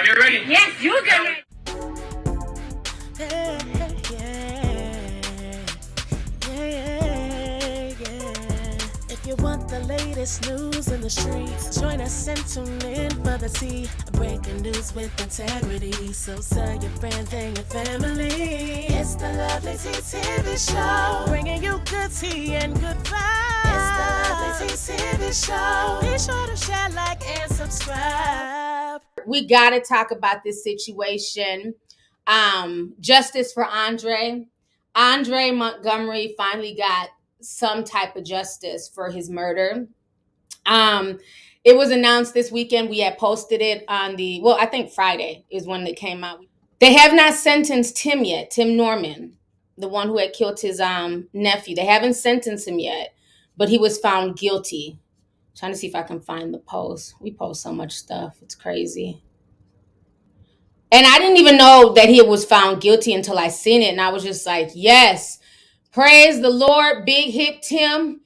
get ready. Yes, you get ready. If you want the latest news in the streets, join us and tune in for the tea. Breaking news with integrity. So tell your friends and your family. It's the Lovelyti TV show, bringing you good tea and good vibes. It's the Lovelyti TV show. Be sure to share, like, and subscribe. We gotta talk about this situation. Justice for Andre. Andre Montgomery finally got some type of justice for his murder. It was announced this weekend. We had posted it on I think Friday is when it came out. They have not sentenced Tim yet, Tim Norman, the one who had killed his nephew. They haven't sentenced him yet, but he was found guilty. I'm trying to see if I can find the post. We post so much stuff. It's crazy. And I didn't even know that he was found guilty until I seen it. And I was just like, yes, praise the Lord. Big hip Tim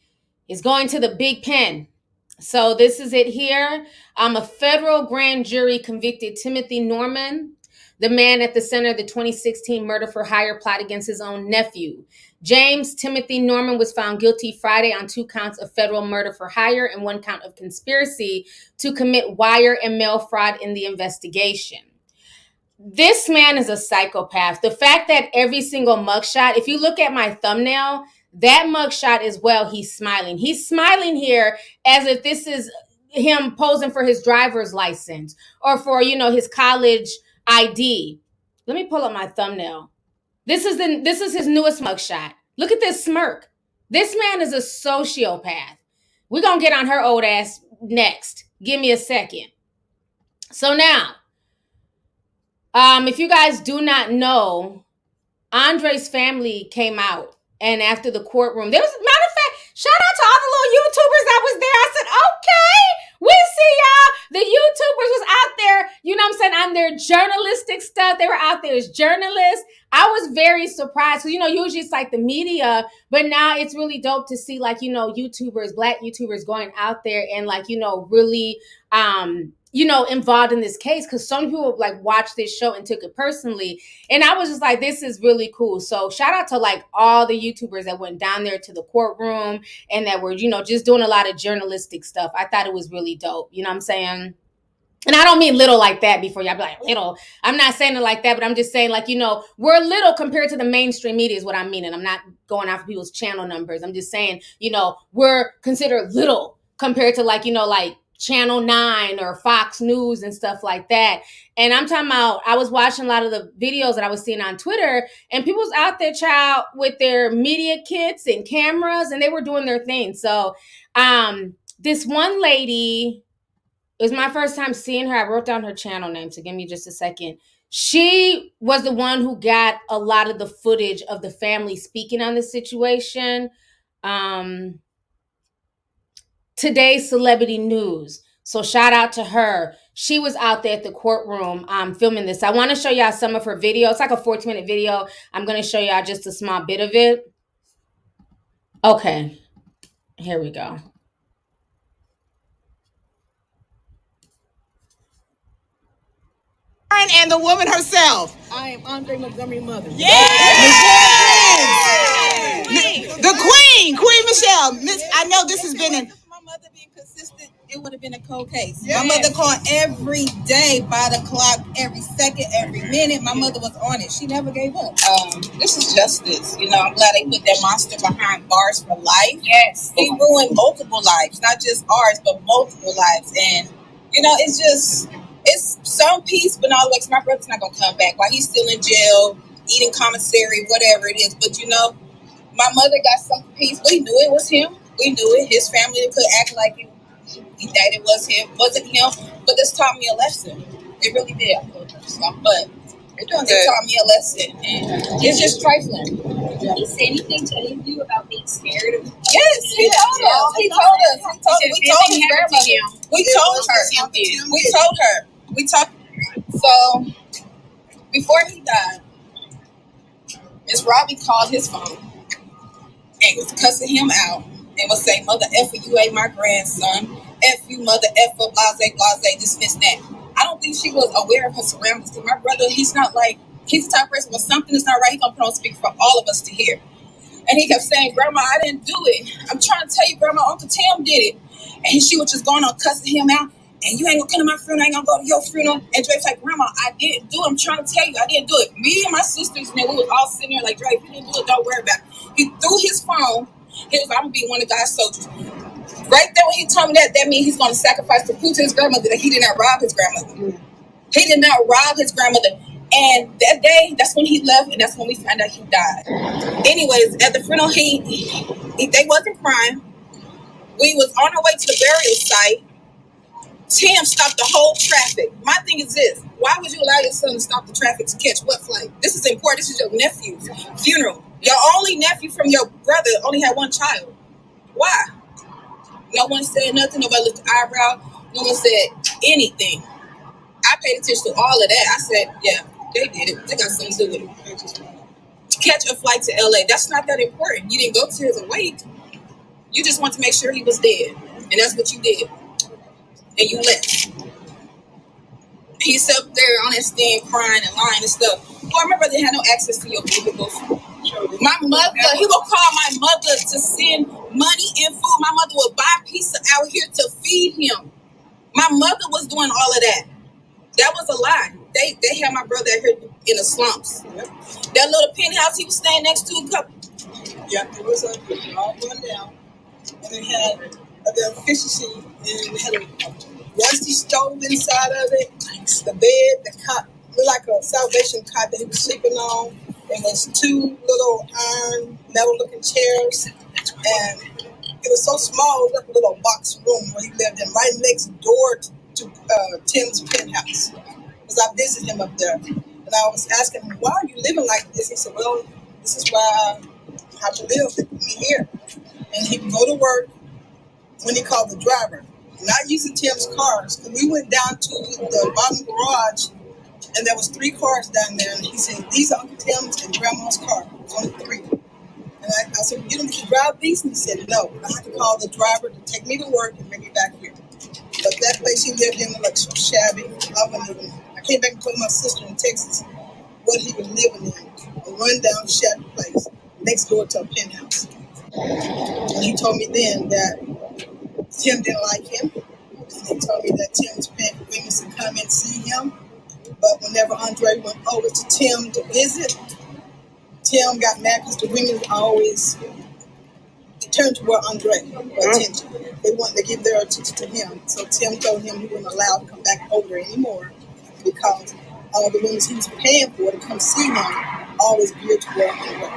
is going to the big pen. So this is it here. A federal grand jury convicted Timothy Norman, the man at the center of the 2016 murder for hire plot against his own nephew. James Timothy Norman was found guilty Friday on 2 counts of federal murder for hire and 1 count of conspiracy to commit wire and mail fraud in the investigation. This man is a psychopath. The fact that every single mugshot, if you look at my thumbnail, that mugshot as well, he's smiling. He's smiling here as if this is him posing for his driver's license or for, his college ID. Let me pull up my thumbnail. This is his newest mugshot. Look at this smirk. This man is a sociopath. We're going to get on her old ass next. Give me a second. So now, if you guys do not know, Andre's family came out, and after the courtroom, there was, matter of fact, shout out to all the little YouTubers that was there. I said, okay, we see y'all. The YouTubers was out there, on their journalistic stuff. They were out there as journalists. I was very surprised because, usually it's like the media, but now it's really dope to see YouTubers, Black YouTubers going out there and really, involved in this case, because some people watched this show and took it personally. And I was just like, this is really cool. So shout out to all the YouTubers that went down there to the courtroom and that were, just doing a lot of journalistic stuff. I thought it was really dope. You know what I'm saying? And I don't mean little like that before y'all be like, little. I'm not saying it like that, but I'm just saying we're little compared to the mainstream media is what I'm meaning. I'm not going after people's channel numbers. I'm just saying, we're considered little compared to Channel 9 or Fox News and stuff like that. And I'm talking about, I was watching a lot of the videos that I was seeing on Twitter, and people was out there, child, with their media kits and cameras, and they were doing their thing. So this one lady, it was my first time seeing her. I wrote down her channel name, so give me just a second. She was the one who got a lot of the footage of the family speaking on the situation. Today's Celebrity News. So shout out to her. She was out there at the courtroom filming this. I want to show y'all some of her video. It's like a 14-minute video. I'm going to show y'all just a small bit of it. Okay. Here we go. And the woman herself. I am Andre Montgomery mother. Yes! The Queen Michelle. I know this has been my mother being consistent, it would have been a cold case. My mother called every day by the clock, every second, every minute. My mother was on it. She never gave up. This is justice. I'm glad they put that monster behind bars for life. Yes. He ruined multiple lives, not just ours, but multiple lives. And, it's some peace, but all the way, my brother's not going to come back while he's still in jail, eating commissary, whatever it is. But, my mother got some peace. We knew it was him. We knew it. His family could act like that it was him. Wasn't him. But this taught me a lesson. It really did. But it taught me a lesson. And it's just trifling. Did he say anything to any of you about being scared of? Yes, he told us. We told his grandmother. We told her. So before he died, Miss Robbie called his phone and was cussing him out and was saying, "Mother effer, you ain't my grandson. F you, mother effer, blase, blase, dismiss that." I don't think she was aware of her surroundings. Because my brother, he's the type of person, when something is not right, he's going to put on speaker for all of us to hear. And he kept saying, Grandma, I didn't do it. I'm trying to tell you, Grandma, Uncle Tim did it. And she was just going on cussing him out. And you ain't going to come to my funeral. I ain't going to go to your funeral. And Drake's like, Grandma, I didn't do it. I'm trying to tell you, I didn't do it. Me and my sisters, and then we was all sitting there like, Drake, if you didn't do it, don't worry about it. He threw his phone. He was like, I'm going to be one of God's soldiers. Right there when he told me that means he's going to sacrifice to prove to his grandmother that he did not rob his grandmother. He did not rob his grandmother. And that day, that's when he left, and that's when we found out he died. Anyways, at the funeral, they wasn't crying. We was on our way to the burial site. Tim stopped the whole traffic. My thing is this: why would you allow your son to stop the traffic to catch what flight? This is important. This is your nephew's funeral. Your only nephew from your brother only had one child. Why? No one said nothing. Nobody lifted an eyebrow. No one said anything. I paid attention to all of that. I said, yeah, they did it. They got something to do with it. Catch a flight to LA. That's not that important. You didn't go to his wake. You just want to make sure he was dead. And that's what you did. And you left. He's up there on that stand crying and lying and stuff. Boy, my brother had no access to your vehicles. My mother, he would call my mother to send money and food. My mother would buy pizza out here to feed him. My mother was doing all of that. That was a lie. They had my brother out here in the slumps. Yep. That little penthouse he was staying next to a couple. Yeah, it was all run down. And it had the efficiency, and it had a rusty stove inside of it. The bed, the cot, looked like a Salvation cot that he was sleeping on. There was 2 little iron metal-looking chairs, and it was so small, it was like a little box room where he lived in, right next door to Tim's penthouse. Because I visited him up there, and I was asking him, "Why are you living like this?" He said, "Well, this is why I have to live with me here." And he would go to work when he called the driver, not using Tim's cars. Because we went down to the bottom garage, and there was 3 cars down there, and he said, "These are Uncle Tim's and Grandma's car." It was only 3. And I said, "You don't get to drive these?" And he said, "No, I have to call the driver to take me to work and bring me back here." But that place he lived in was like so shabby. I came back and told my sister in Texas what he was living in. A run-down, shabby place next door to a penthouse. And he told me then that Tim didn't like him. And he told me that Tim's paying for women to come and see him. But whenever Andre went over to Tim to visit, Tim got mad because the women always turned toward Andre for attention. They wanted to give their attention to him. So Tim told him he wasn't allowed to come back over anymore because all the women he was paying for to come see him always geared toward Andre.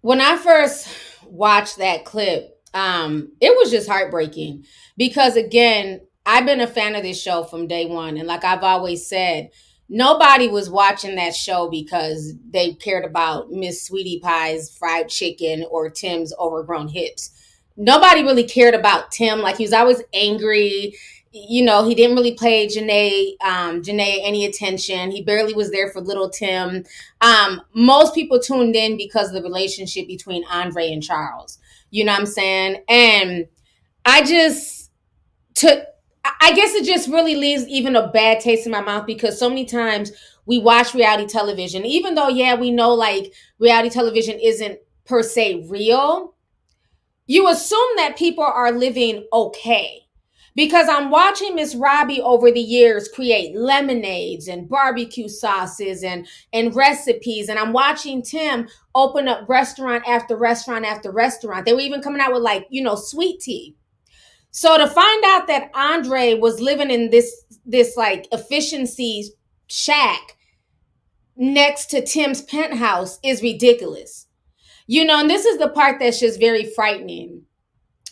When I first watched that clip, it was just heartbreaking because, again, I've been a fan of this show from day one. And like I've always said, nobody was watching that show because they cared about Miss Sweetie Pie's fried chicken or Tim's overgrown hips. Nobody really cared about Tim. Like, he was always angry. You know, he didn't really pay Janae any attention. He barely was there for little Tim. Most people tuned in because of the relationship between Andre and Charles. You know what I'm saying? And I guess it just really leaves even a bad taste in my mouth because so many times we watch reality television, even though, yeah, we know like reality television isn't per se real. You assume that people are living okay. Because I'm watching Miss Robbie over the years create lemonades and barbecue sauces and recipes. And I'm watching Tim open up restaurant after restaurant after restaurant. They were even coming out with like, sweet tea. So to find out that Andre was living in this like efficiency shack next to Tim's penthouse is ridiculous. And this is the part that's just very frightening.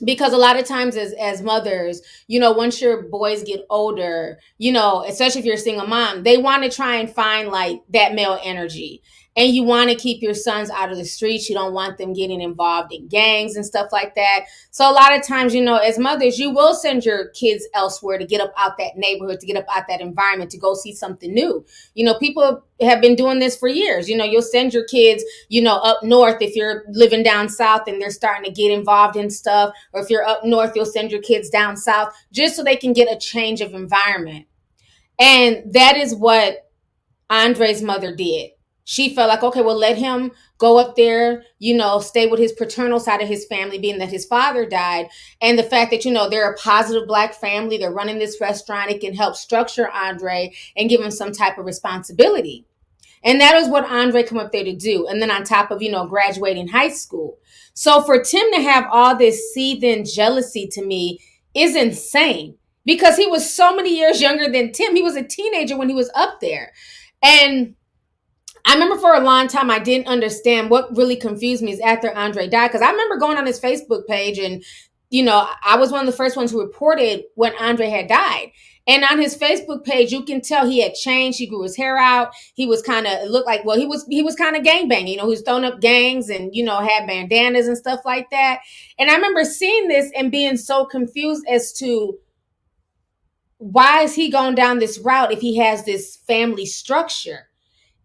Because a lot of times as mothers, once your boys get older, especially if you're a single mom, they want to try and find like that male energy. and you want to keep your sons out of the streets. You don't want them getting involved in gangs and stuff like that. So a lot of times, as mothers, you will send your kids elsewhere to get up out that neighborhood, to get up out that environment, to go see something new. People have been doing this for years. You'll send your kids, up north if you're living down south and they're starting to get involved in stuff. Or if you're up north, you'll send your kids down south just so they can get a change of environment. And that is what Andre's mother did. She felt like, okay, well, let him go up there, stay with his paternal side of his family, being that his father died. And the fact that, they're a positive Black family, they're running this restaurant, it can help structure Andre and give him some type of responsibility. And that is what Andre come up there to do. And then on top of, graduating high school. So for Tim to have all this seething jealousy, to me, is insane, because he was so many years younger than Tim. He was a teenager when he was up there. And I remember for a long time, I didn't understand. What really confused me is after Andre died, because I remember going on his Facebook page and, I was one of the first ones who reported when Andre had died. And on his Facebook page, you can tell he had changed. He grew his hair out. He was kind of, it looked like, well, he was kind of gangbanging. He was throwing up gangs and, had bandanas and stuff like that. And I remember seeing this and being so confused as to why is he going down this route if he has this family structure?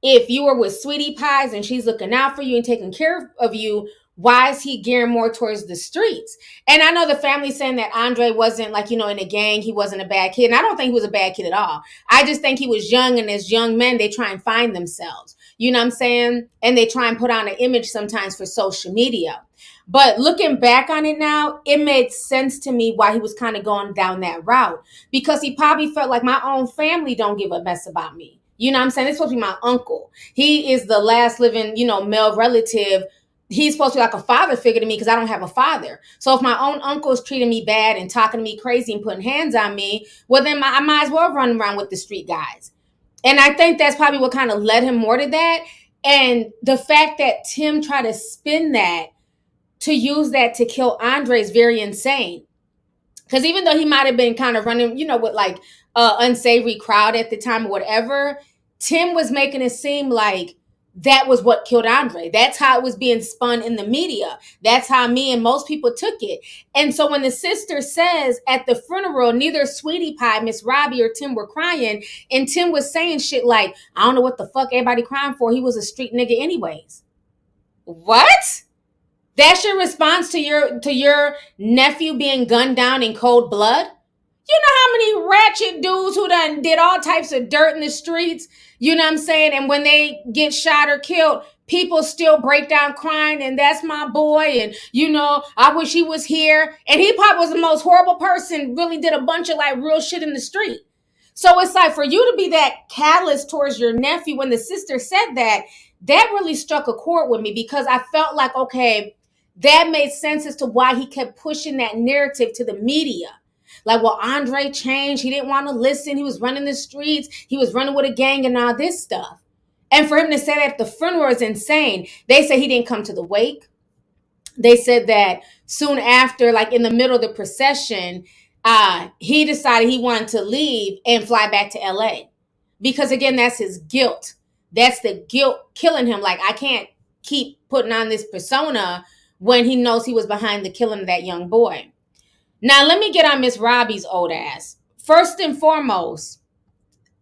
If you were with Sweetie Pies and she's looking out for you and taking care of you, why is he gearing more towards the streets? And I know the family saying that Andre wasn't like, in a gang, he wasn't a bad kid. And I don't think he was a bad kid at all. I just think he was young, and as young men, they try and find themselves. You know what I'm saying? And they try and put on an image sometimes for social media. But looking back on it now, it made sense to me why he was kind of going down that route, because he probably felt like my own family don't give a mess about me. You know what I'm saying? It's supposed to be my uncle. He is the last living, male relative. He's supposed to be like a father figure to me because I don't have a father. So if my own uncle is treating me bad and talking to me crazy and putting hands on me, well, then I might as well run around with the street guys. And I think that's probably what kind of led him more to that. And the fact that Tim tried to spin that to use that to kill Andre is very insane. Because even though he might have been kind of running, with like unsavory crowd at the time or whatever, Tim was making it seem like that was what killed Andre. That's how it was being spun in the media. That's how me and most people took it. And so when the sister says at the funeral, neither Sweetie Pie, Miss Robbie, or Tim were crying, and Tim was saying shit like, I don't know what the fuck everybody crying for. He was a street nigga anyways. What? That's your response to your nephew being gunned down in cold blood? You know how many ratchet dudes who done did all types of dirt in the streets? You know what I'm saying? And when they get shot or killed, people still break down crying, and that's my boy, and I wish he was here. And he probably was the most horrible person, really did a bunch of like real shit in the street. So it's like, for you to be that callous towards your nephew, when the sister said that really struck a chord with me, because I felt like, okay, that made sense as to why he kept pushing that narrative to the media. Like, well, Andre changed. He didn't want to listen. He was running the streets. He was running with a gang and all this stuff. And for him to say that at the funeral is insane. They say he didn't come to the wake. They said that soon after, like in the middle of the procession, he decided he wanted to leave and fly back to LA. Because again, that's his guilt. That's the guilt killing him. Like, I can't keep putting on this persona when he knows he was behind the killing of that young boy. Now, let me get on Miss Robbie's old ass. First and foremost,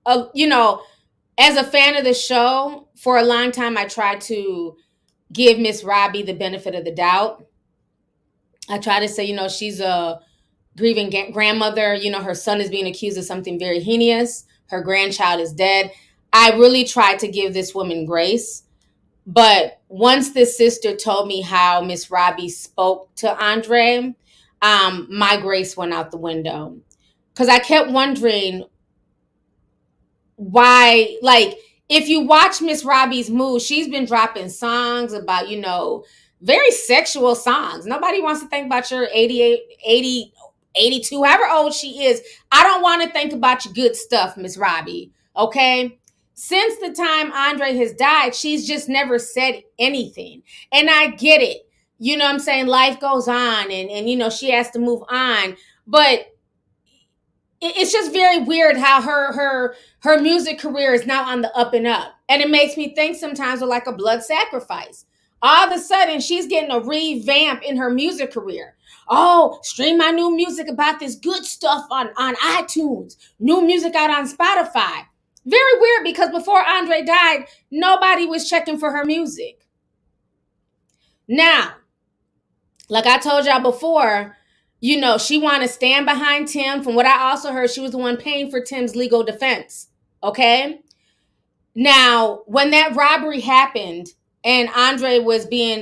as a fan of the show, for a long time, I tried to give Miss Robbie the benefit of the doubt. I try to say, she's a grieving grandmother. Her son is being accused of something very heinous. Her grandchild is dead. I really tried to give this woman grace. But once this sister told me how Miss Robbie spoke to Andre, my grace went out the window. Because I kept wondering why, like, if you watch Miss Robbie's mood, she's been dropping songs about, very sexual songs. Nobody wants to think about your 88, 80, 82, however old she is. I don't want to think about your good stuff, Miss Robbie. Okay? Since the time Andre has died, she's just never said anything. And I get it. You know what I'm saying? Life goes on and she has to move on. But it's just very weird how her music career is now on the up and up. And it makes me think sometimes of like a blood sacrifice. All of a sudden, she's getting a revamp in her music career. Oh, stream my new music about this good stuff on iTunes. New music out on Spotify. Very weird, because before Andre died, nobody was checking for her music. Now, like I told y'all before, you know, she wanted to stand behind Tim. From what I also heard, she was the one paying for Tim's legal defense. Okay? Now, when that robbery happened and Andre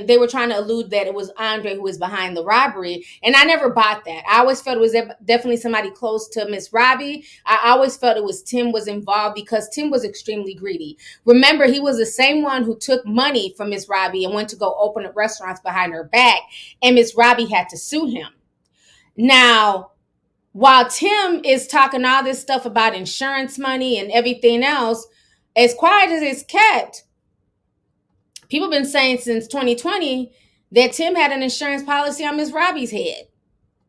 they were trying to allude that it was Andre who was behind the robbery. And I never bought that. I always felt it was definitely somebody close to Miss Robbie. I always felt it was Tim was involved, because Tim was extremely greedy. Remember, he was the same one who took money from Miss Robbie and went to go open up restaurants behind her back. And Miss Robbie had to sue him. Now, while Tim is talking all this stuff about insurance money and everything else, as quiet as it's kept, people have been saying since 2020 that Tim had an insurance policy on Miss Robbie's head.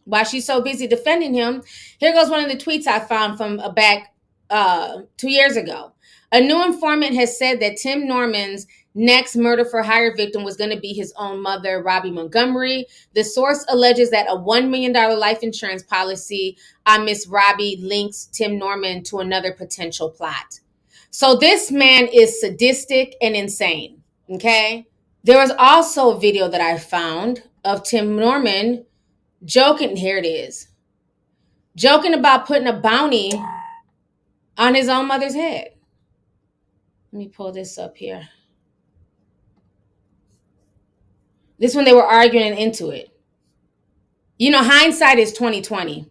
While she's so busy defending him, here goes one of the tweets I found from back 2 years ago. A new informant has said that Tim Norman's next murder for hire victim was going to be his own mother, Robbie Montgomery. The source alleges that a $1 million life insurance policy on Miss Robbie links Tim Norman to another potential plot. So this man is sadistic and insane, okay? There was also a video that I found of Tim Norman joking, here it is, joking about putting a bounty on his own mother's head. Let me pull this up here. This one, they were arguing into it. You know, hindsight is 2020,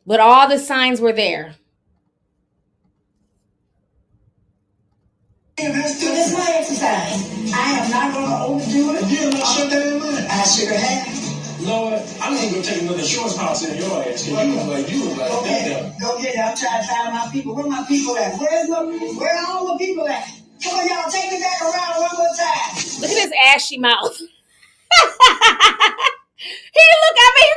but all the signs were there. It's my exercise. I am not going to overdo it. You have not shut that in mind. I should have. Lord, I'm going to go take another shorts house in your ass. Because you was like, okay, go get it. I'm trying to find my people. Where my people at? Where are all the people at? Come on, y'all, take me back around one more time. Look at his ashy mouth. You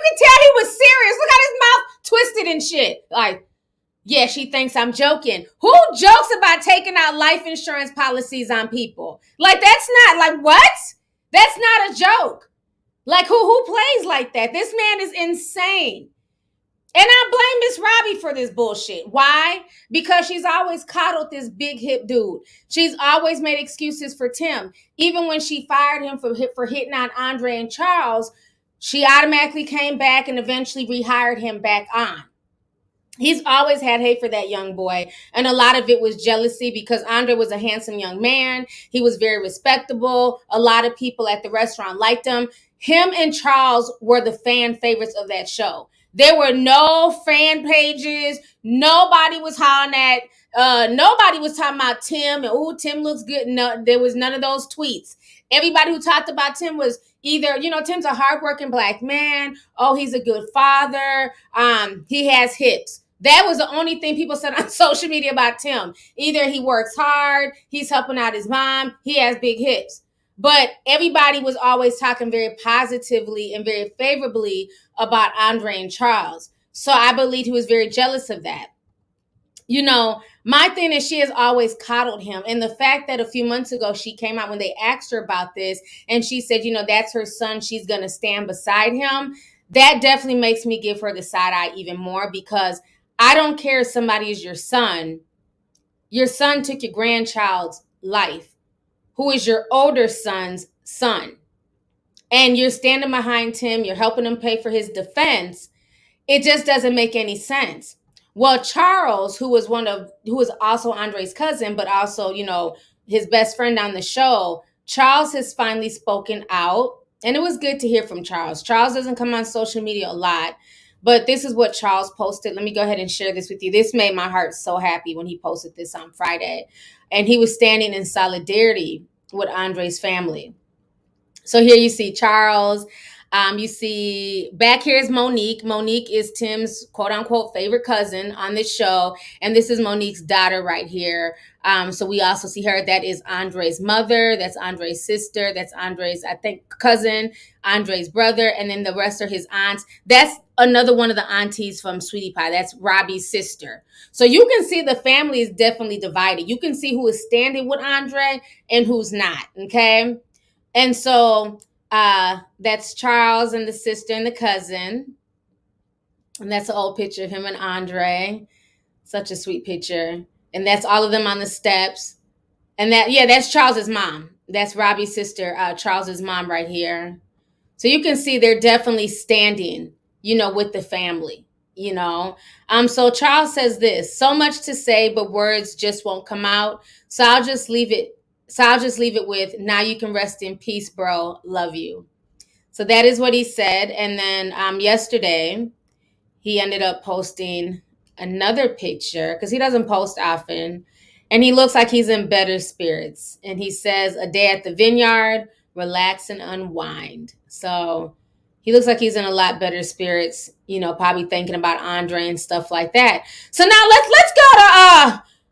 can tell he was serious. Look at his mouth twisted and shit. Like, yeah, she thinks I'm joking. Who jokes about taking out life insurance policies on people? Like, that's not, like, what? That's not a joke. Like, who plays like that? This man is insane. And I blame Miss Robbie for this bullshit. Why? Because she's always coddled this big hip dude. She's always made excuses for Tim. Even when she fired him for hitting on Andre and Charles, she automatically came back and eventually rehired him back on. He's always had hate for that young boy. And a lot of it was jealousy, because Andre was a handsome young man. He was very respectable. A lot of people at the restaurant liked him. Him and Charles were the fan favorites of that show. There were no fan pages. Nobody was hollering at, nobody was talking about Tim and, ooh, Tim looks good. No, there was none of those tweets. Everybody who talked about Tim was either, you know, Tim's a hardworking black man. Oh, he's a good father. He has hips. That was the only thing people said on social media about Tim. Either he works hard, he's helping out his mom, he has big hips. But everybody was always talking very positively and very favorably about Andre and Charles. So I believe he was very jealous of that. You know, my thing is she has always coddled him. And the fact that a few months ago she came out when they asked her about this and she said, you know, that's her son, she's going to stand beside him. That definitely makes me give her the side eye even more, because I don't care if somebody is your son. Your son took your grandchild's life, who is your older son's son. And you're standing behind him. You're helping him pay for his defense. It just doesn't make any sense. Well, Charles, who was also Andre's cousin, but also, you know, his best friend on the show, Charles has finally spoken out. And it was good to hear from Charles. Charles doesn't come on social media a lot, but this is what Charles posted. Let me go ahead and share this with you. This made my heart so happy when he posted this on Friday. And he was standing in solidarity with Andre's family. So here you see Charles. You see back here is Monique. Monique is Tim's quote unquote favorite cousin on this show. And this is Monique's daughter right here. So we also see her. That is Andre's mother. That's Andre's sister. That's Andre's, I think, cousin, Andre's brother. And then the rest are his aunts. That's another one of the aunties from Sweetie Pie. That's Robbie's sister. So you can see the family is definitely divided. You can see who is standing with Andre and who's not. Okay. And so that's Charles and the sister and the cousin. And that's an old picture of him and Andre. Such a sweet picture. And that's all of them on the steps. And that's Charles's mom. That's Robbie's sister, Charles's mom right here. So you can see they're definitely standing, with the family, So Charles says this: so much to say, but words just won't come out. So I'll just leave it with, now you can rest in peace, bro. Love you. So that is what he said. And then yesterday, he ended up posting another picture because he doesn't post often. And he looks like he's in better spirits. And he says, a day at the vineyard, relax and unwind. So he looks like he's in a lot better spirits, probably thinking about Andre and stuff like that. So now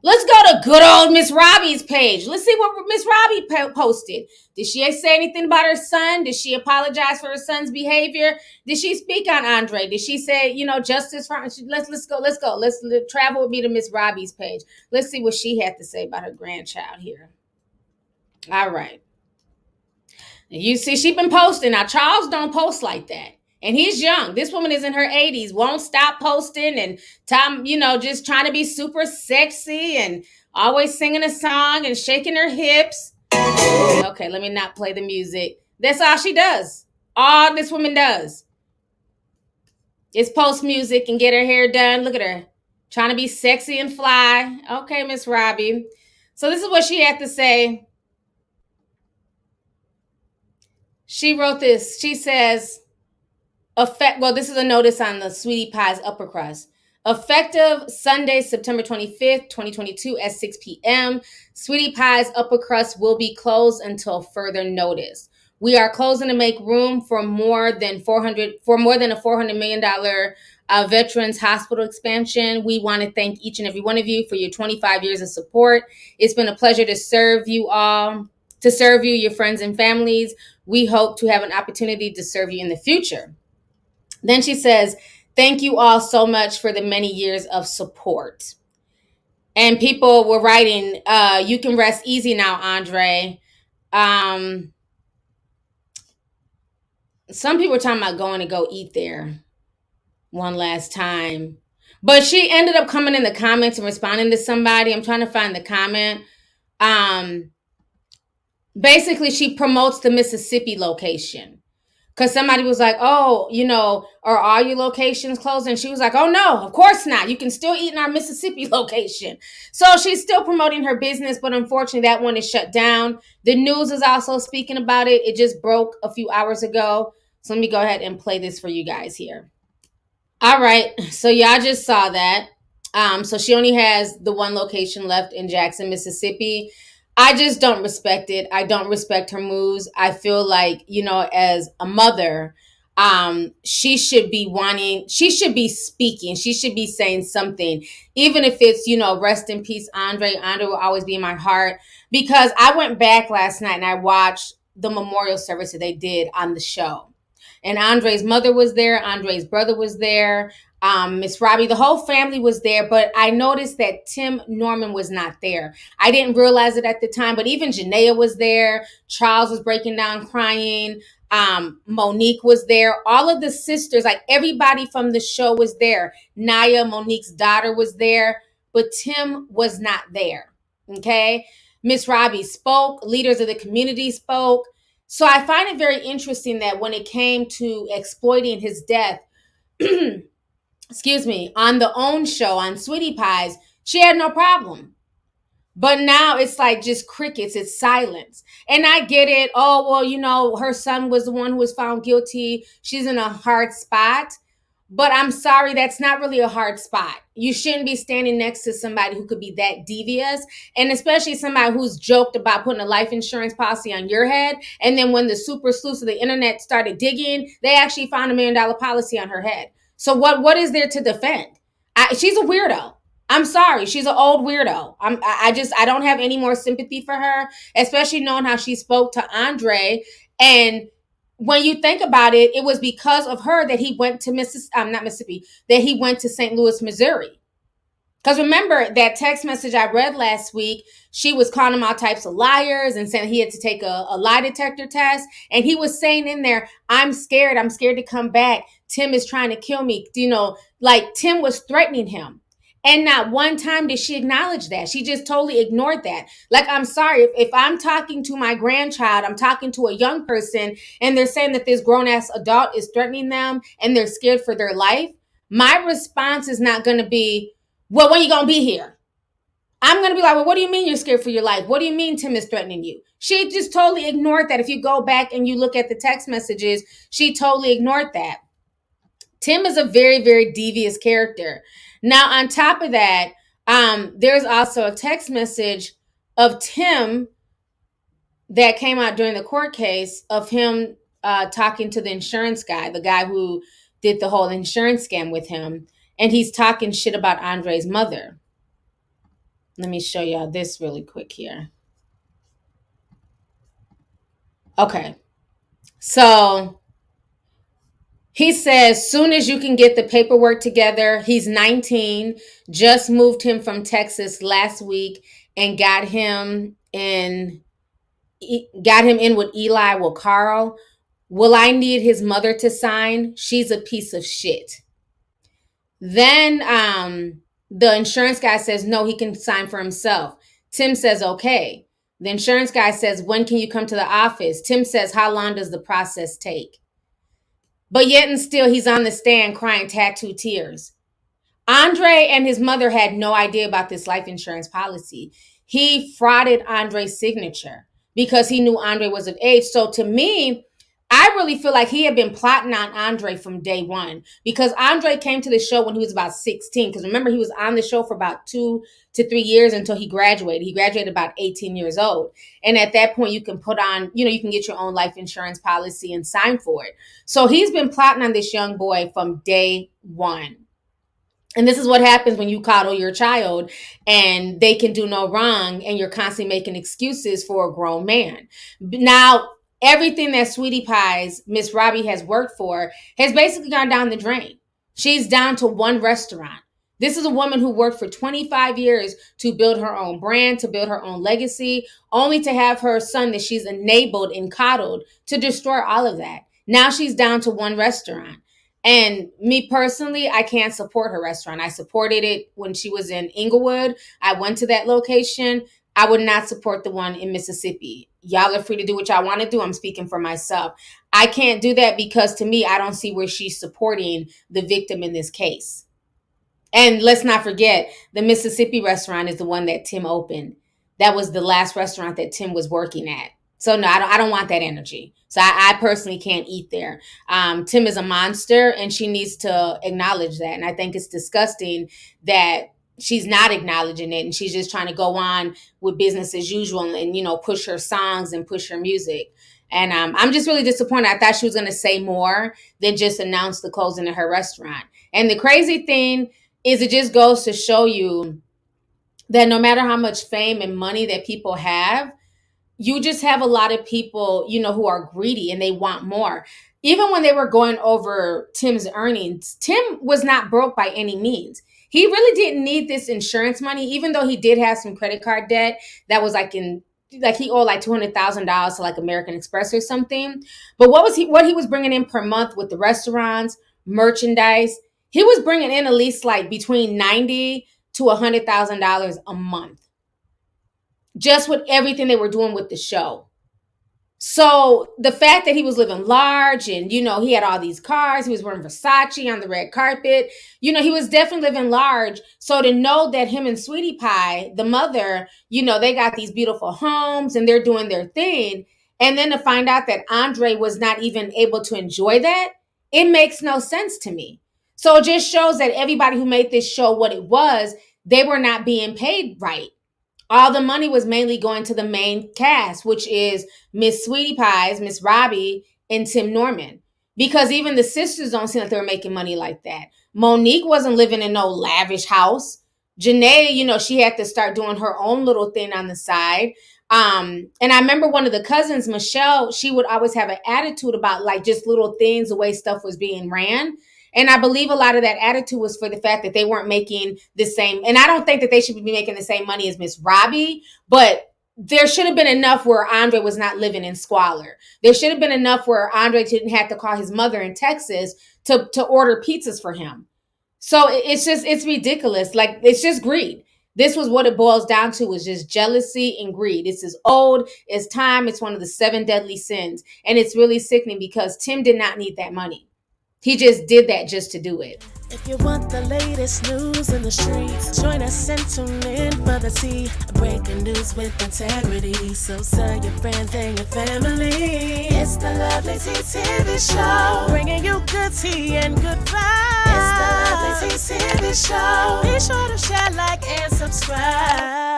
let's go to good old Miss Robbie's page. Let's see what Miss Robbie posted. Did she say anything about her son? Did she apologize for her son's behavior? Did she speak on Andre? Did she say, justice for? Let's go. Let's travel with me to Miss Robbie's page. Let's see what she had to say about her grandchild here. All right. You see, she been posting. Now, Charles don't post like that. And he's young. This woman is in her 80s, won't stop posting and time, just trying to be super sexy and always singing a song and shaking her hips. Okay, let me not play the music. That's all she does. All this woman does is post music and get her hair done. Look at her, trying to be sexy and fly. Okay, Miss Robbie. So this is what she had to say. She wrote this. She says, this is a notice on the Sweetie Pie's upper crust. Effective Sunday, September 25th, 2022 at 6 p.m., Sweetie Pie's upper crust will be closed until further notice. We are closing to make room for more than a $400 million veterans hospital expansion. We want to thank each and every one of you for your 25 years of support. It's been a pleasure to serve you, your friends and families. We hope to have an opportunity to serve you in the future. Then she says, thank you all so much for the many years of support. And people were writing, you can rest easy now, Andre. Some people were talking about going to go eat there one last time. But she ended up coming in the comments and responding to somebody. I'm trying to find the comment. Basically, she promotes the Mississippi location. Because somebody was like, are all your locations closed? And she was like, oh, no, of course not. You can still eat in our Mississippi location. So she's still promoting her business, but unfortunately, that one is shut down. The news is also speaking about it. It just broke a few hours ago. So let me go ahead and play this for you guys here. All right. So y'all just saw that. So she only has the one location left in Jackson, Mississippi. I just don't respect it. I don't respect her moves. I feel like, as a mother, she should be speaking. She should be saying something, even if it's, rest in peace, Andre. Andre will always be in my heart, because I went back last night and I watched the memorial service that they did on the show. And Andre's mother was there. Andre's brother was there. Miss Robbie, the whole family was there, but I noticed that Tim Norman was not there. I didn't realize it at the time, but even Janaea was there. Charles was breaking down crying. Monique was there. All of the sisters, like everybody from the show was there. Naya, Monique's daughter, was there, but Tim was not there. Okay. Miss Robbie spoke. Leaders of the community spoke. So I find it very interesting that when it came to exploiting his death, on the OWN show, on Sweetie Pies, she had no problem. But now it's like just crickets. It's silence. And I get it. Oh, well, her son was the one who was found guilty. She's in a hard spot. But I'm sorry, that's not really a hard spot. You shouldn't be standing next to somebody who could be that devious, and especially somebody who's joked about putting a life insurance policy on your head. And then when the super sleuths of the internet started digging, they actually found $1 million policy on her head. So what is there to defend? She's a weirdo. I'm sorry. She's an old weirdo. I don't have any more sympathy for her, especially knowing how she spoke to Andre. And when you think about it, it was because of her that he went to not Mississippi, that he went to St. Louis, Missouri. Because remember that text message I read last week, she was calling him all types of liars and saying he had to take a lie detector test. And he was saying in there, I'm scared to come back. Tim is trying to kill me. Like Tim was threatening him. And not one time did she acknowledge that. She just totally ignored that. Like, I'm sorry, if I'm talking to my grandchild, I'm talking to a young person, and they're saying that this grown-ass adult is threatening them and they're scared for their life, my response is not going to be, well, when are you going to be here? I'm going to be like, well, what do you mean you're scared for your life? What do you mean Tim is threatening you? She just totally ignored that. If you go back and you look at the text messages, she totally ignored that. Tim is a very, very devious character. Now, on top of that, there's also a text message of Tim that came out during the court case of him talking to the insurance guy, the guy who did the whole insurance scam with him. And he's talking shit about Andre's mother. Let me show y'all this really quick here. Okay. So he says, soon as you can get the paperwork together, he's 19, just moved him from Texas last week and got him in with Eli, with Carl. Will I need his mother to sign? She's a piece of shit. Then the insurance guy says, no, he can sign for himself. Tim says, okay. The insurance guy says, when can you come to the office? Tim says, how long does the process take? But yet and still, he's on the stand crying tattoo tears. Andre and his mother had no idea about this life insurance policy. He frauded Andre's signature because he knew Andre was of age. So to me, I really feel like he had been plotting on Andre from day one, because Andre came to the show when he was about 16. Because remember, he was on the show for about 2 to 3 years until he graduated. He graduated about 18 years old. And at that point, you can put on, you can get your own life insurance policy and sign for it. So he's been plotting on this young boy from day one. And this is what happens when you coddle your child and they can do no wrong and you're constantly making excuses for a grown man. Now, everything that Sweetie Pie's Miss Robbie has worked for has basically gone down the drain. She's down to one restaurant. This is a woman who worked for 25 years to build her own brand, to build her own legacy, only to have her son that she's enabled and coddled to destroy all of that. Now she's down to one restaurant. And me personally, I can't support her restaurant. I supported it when she was in Inglewood. I went to that location. I would not support the one in Mississippi. Y'all are free to do what y'all want to do. I'm speaking for myself. I can't do that because to me, I don't see where she's supporting the victim in this case. And let's not forget, the Mississippi restaurant is the one that Tim opened. That was the last restaurant that Tim was working at. So no, I don't want that energy. So I personally can't eat there. Tim is a monster and she needs to acknowledge that. And I think it's disgusting that she's not acknowledging it and she's just trying to go on with business as usual and push her songs and push her music. And I'm just really disappointed. I thought she was going to say more than just announce the closing of her restaurant. And the crazy thing is, it just goes to show you that no matter how much fame and money that people have, you just have a lot of people, who are greedy and they want more. Even when they were going over Tim's earnings, Tim was not broke by any means. He really didn't need this insurance money, even though he did have some credit card debt that was he owed like $200,000 to like American Express or something. But what he was bringing in per month with the restaurants, merchandise, he was bringing in at least like between $90,000 to $100,000 a month, just with everything they were doing with the show. So the fact that he was living large and, he had all these cars, he was wearing Versace on the red carpet, he was definitely living large. So to know that him and Sweetie Pie, the mother, they got these beautiful homes and they're doing their thing. And then to find out that Andre was not even able to enjoy that, it makes no sense to me. So it just shows that everybody who made this show what it was, they were not being paid right. All the money was mainly going to the main cast, which is Miss Sweetie Pies, Miss Robbie, and Tim Norman. Because even the sisters don't seem like they were making money like that. Monique wasn't living in no lavish house. Janae, you know, she had to start doing her own little thing on the side. And I remember one of the cousins, Michelle, she would always have an attitude about like just little things, the way stuff was being ran. And I believe a lot of that attitude was for the fact that they weren't making the same. And I don't think that they should be making the same money as Miss Robbie, but there should have been enough where Andre was not living in squalor. There should have been enough where Andre didn't have to call his mother in Texas to order pizzas for him. So it's ridiculous. Like, it's just greed. This was what it boils down to, is just jealousy and greed. It's as old as time. It's one of the 7 deadly sins. And it's really sickening because Tim did not need that money. He just did that just to do it. If you want the latest news in the streets, join us and tune in for the tea. Breaking news with integrity. So tell your friends and your family. It's the Lovelyti TV show, bringing you good tea and good vibes. It's the Lovelyti TV show. Be sure to share, like, and subscribe.